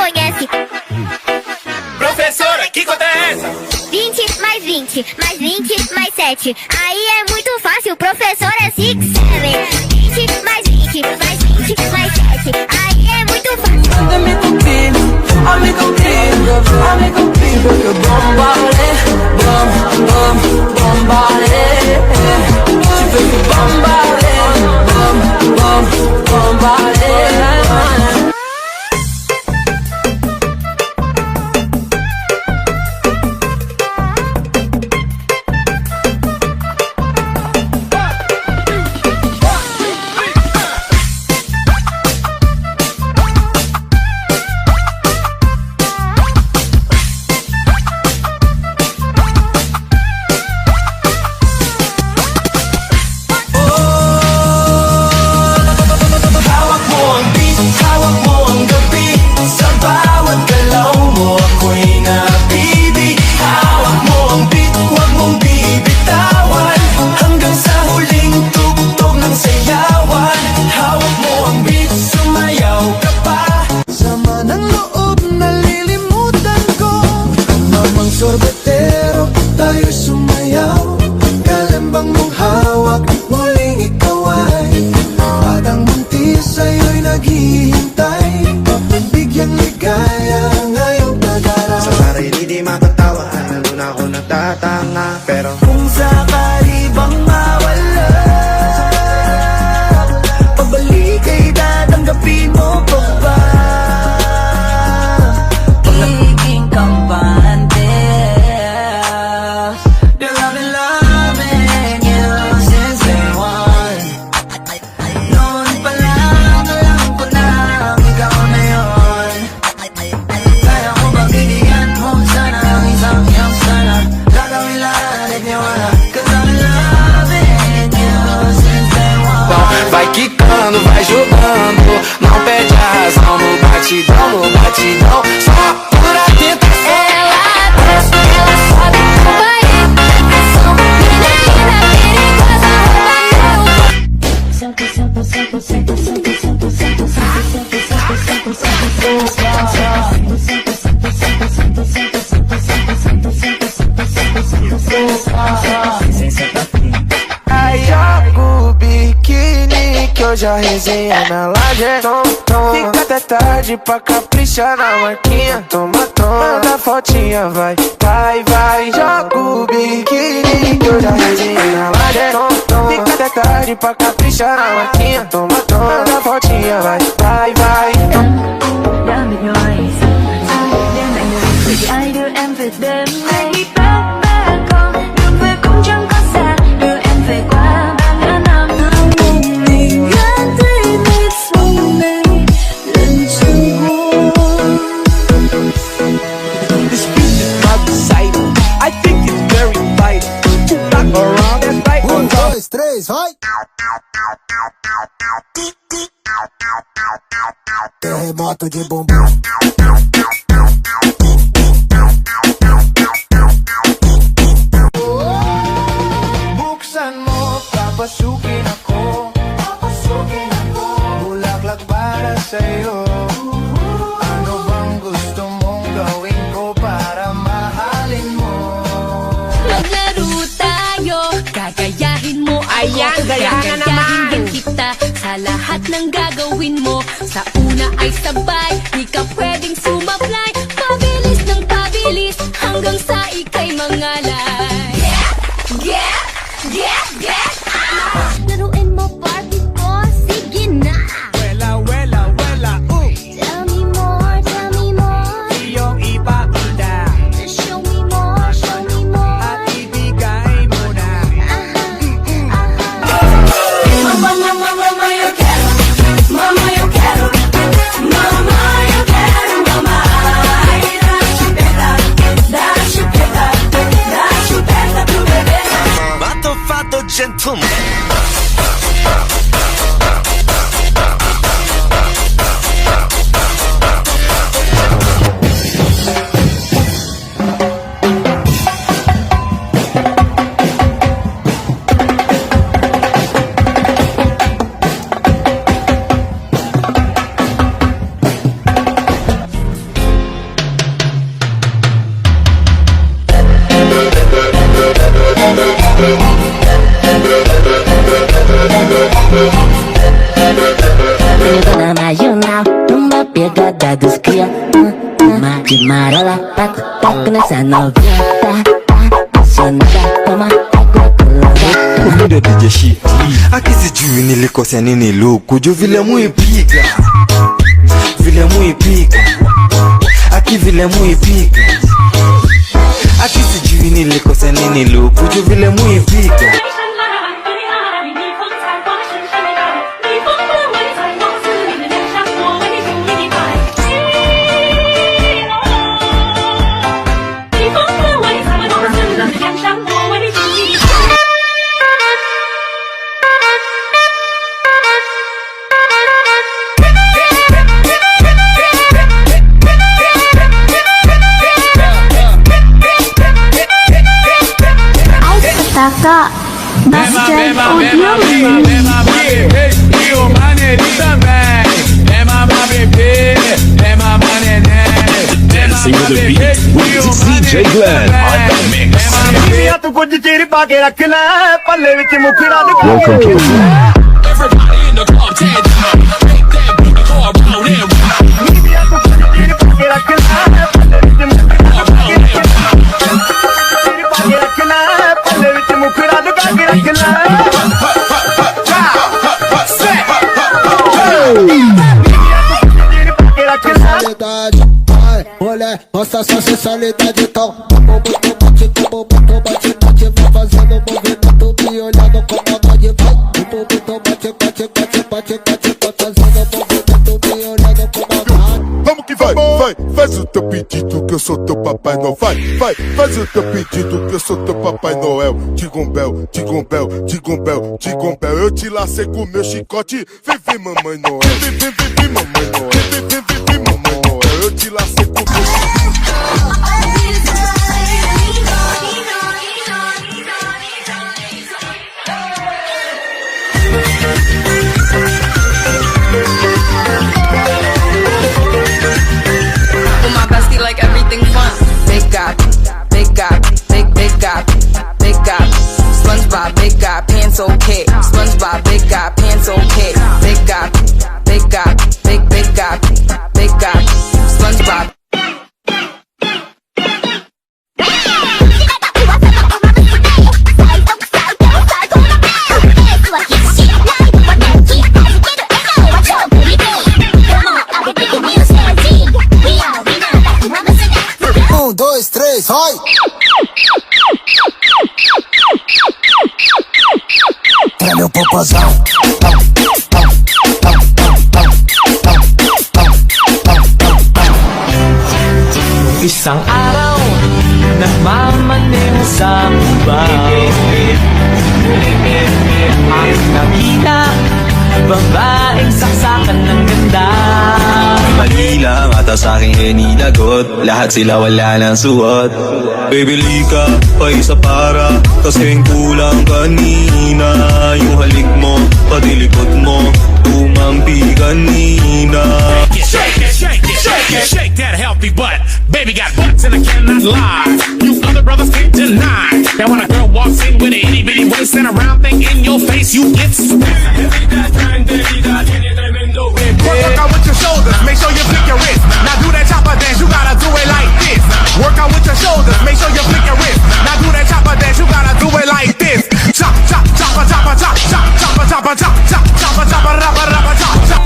conhece. Professora, que conta é essa? 20 mais 20, mais 20 mais 7. Aí é muito fácil, professor é 6, 7. 20 mais 20, mais 20 mais 7. Aí é muito fácil. Dame contigo, ame contigo, ame contigo. Que bombale, bom, bom, bombale. Tipo que bombale, bom, bom, bombale. Sorbetero, tayo sumayaw. Kalembang mong hawak, muling ikaw ay batang buntis sa'yo'y naghihintay. Bigyang ligaya ngayong pag-araw. Sa sarili di makatawa, nandun ako nagtatanga. Pero kung sakali bang mawala, pabalik ay tatanggapin mo pa ba? Pagiging kampante. Vai quicando, vai jogando, não perde a razão no batidão, no batidão, só pura tentação. Ela desce, ela sobe, vai atenção. Menina perigosa, rouba meu. Senta, senta, senta, senta, senta, senta, senta, senta, senta, Aí joga o biquíni que hoje a resenha na laje. Fica até tarde pra caprichar na marquinha. Toma, toma, manda fotinha, vai, vai, vai. Joga o biquíni que hoje a resenha na laje. Fica até tarde pra caprichar na marquinha. Toma, toma, manda fotinha, vai, vai, vai. Đã mệt nhoài đêm lạnh người thì ai đưa em về đêm nay bé con đường về cũng chẳng có xa đưa em về qua bao ngã năm một mình gắn thấy nét sông này lần trăng hoa. This beat is not exciting. I think it's very vital. Back around and right. 1, 2, 3, vai! Terremoto de bumbum. Buksan mo, papasukin ako. Bulaklak para sa'yo. Ano bang gusto mong gawin ko para mahalin mo? Maglaro tayo, gagayahin mo ako. Ayan, gayahan na naman. Din kita sa lahat ng gagawin mo. Sa una ay sabay, di ka pwedeng sumablay. Pabilis ng pabilis, hanggang sa ika'y mangalay. Get, get, get out! Laruin mo Barbie ko, sige na. Wela, wela, wela, Tell me more, tell me more. iyong ipakita Show me more, show me more. at ibigay mo na. Mama, mama, mama, yo quiero, mama, yo quiero, mama, yo quiero, mama. Ay, da chupeta, da chupeta, da chupeta. Tá dos cria, de marola, taco nessa novinha, tá apaixonada, toma, Kumbe DJ shit Aki sijui nilikosea nini luku juu vile muipiga Vile muipiga Aki vile muipiga Aki sijui nilikosea nini luku juu vile muipiga Kakak Basjan Audio E o maneirinho também. É mamar bebê, é mamar neném. Dancing with the beat with DJ Glenn on the mix. Welcome to the everybody in the club, take that booty go around and Olha, nossa sensualidade tão bate, vai fazendo movimento, me olhando com vontade, vai fazendo movimento, me olhando com vontade. Vamos que vai, faz o teu pedido que eu sou teu Papai Noel. Faz o teu pedido que eu sou teu Papai Noel. Tigombel, eu te lacei com meu chicote. Vem, mamãe Noel. Vem, mamãe Noel. Vem, mamãe Noel. Eu te lacei com meu chicote. Like everything fun. Big God, SpongeBob, big God, pants okay. SpongeBob, big God, pants okay. Big God, SpongeBob. Dois, três, vai! Pra meu popozão. Isang araw nagmamaneho sa Cubao, ang nakita babaeng saksakan ng ganda. Mali lang ata sa'king hinilagot, lahat sila wala nang suot. Bibili ka pa isa para kasing kulang kanina. Yung halik mo, pati likod mo, tumampi kanina. Shake that healthy butt. Baby got butts and I cannot lie. You other brothers can't deny. Now when a girl walks in with an itty bitty waist and a round thing in your face, you get Work out with your shoulders, make sure you flick your wrist. Now do that chopper dance, you gotta do it like this. Work out with your shoulders, make sure you flick your wrist. Now do that chopper dance, you gotta do it like this. Chop, chop, chopper, chopper, chop, chop, chopper, chopper, chop, chop, chopper, chopper, rubber, rubber, chop, chop.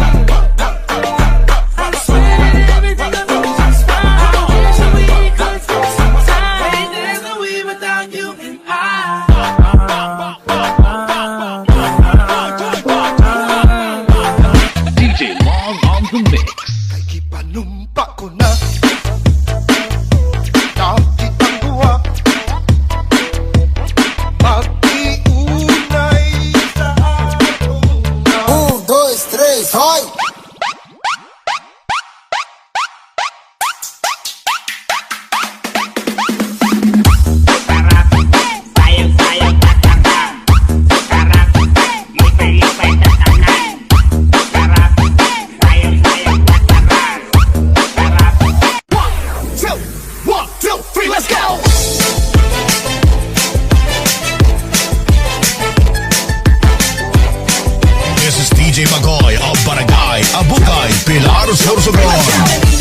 by Pilar Sorsogon.